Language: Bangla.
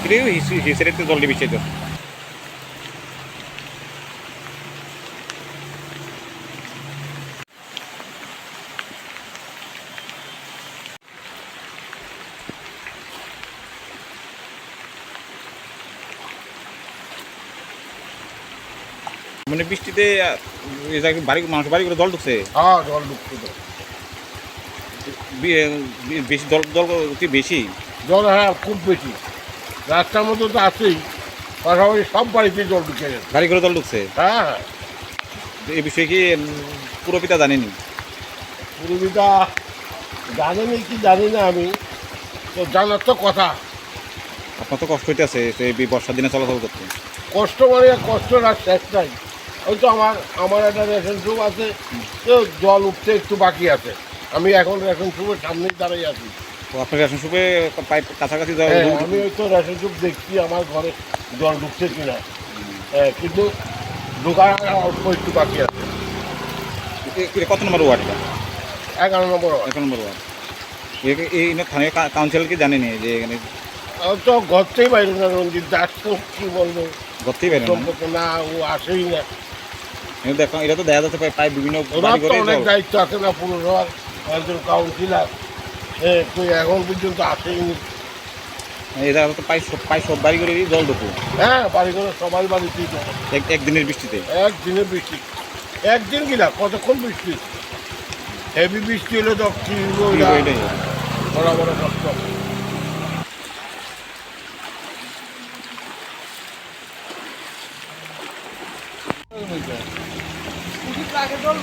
Creo que hice todo el bichito. মানে বৃষ্টিতে এই জায়গায় বাড়ি মানুষ বাড়ি করে জল ঢুকছে। হ্যাঁ জল ঢুকছে তো বেশি জল জল কি বেশি জল, হ্যাঁ খুব বেশি। রাস্তার মধ্যে তো আছেই, পাশাপাশি সব বাড়িতে জল ঢুকে গেছে। গাড়ি করে জল ঢুকছে। হ্যাঁ এই বিষয়ে কি পুরোপিতা জানেনি? পূর্বিতা জানেনি কি জানি না, আমি তো জানার তো কথা। আপনার তো কষ্ট হইতেছে এই বর্ষার দিনে চলাচল করতে। কষ্ট মানে কষ্ট না, শেষ নাই। ওই তো আমার একটা রেশন শপ আছে, তো জল উঠতে একটু বাকি আছে। আমি এখন রেশন শপের সামনেই দাঁড়িয়ে আছি। তো আপনার রেশন শপে পাইপ কাছাকাছি হ্যাঁ, আমি ওই তো রেশন শপ দেখছি আমার ঘরে জল ঢুকছে কিনা। হ্যাঁ, কিন্তু ঢোকার অল্প একটু বাকি আছে। কত নম্বর ওয়ার্ড এটা? 11 নম্বর। 11 নম্বর ওয়ার্ড। এই স্থানীয় কাউন্সিলরকে জানেনি যে এখানে তো ঘরতেই বাইরে না, রঞ্জিত দাস তো কী বলবো, ঘরতেই বেরোয় সম্পর্ক না, ও আসেই না। দেখো এটা তো দেখা যাচ্ছে প্রায় বিভিন্ন ওনার তো অনেক দায়িত্ব আছে না, পুরসভার একজন কাউন্সিলর, তুই এখন পর্যন্ত আসেইনি। এই জায়গা তো প্রায় সব বাড়ি করে জল ঢুকু। হ্যাঁ, বাড়ি ঘরে সবাই বাড়িতেই জল। একদিনের বৃষ্টিতে একদিনের বৃষ্টি, একদিন কিনা কতক্ষণ বৃষ্টি, হেভি বৃষ্টি হলে তো কি বড় বড় কষ্ট। জল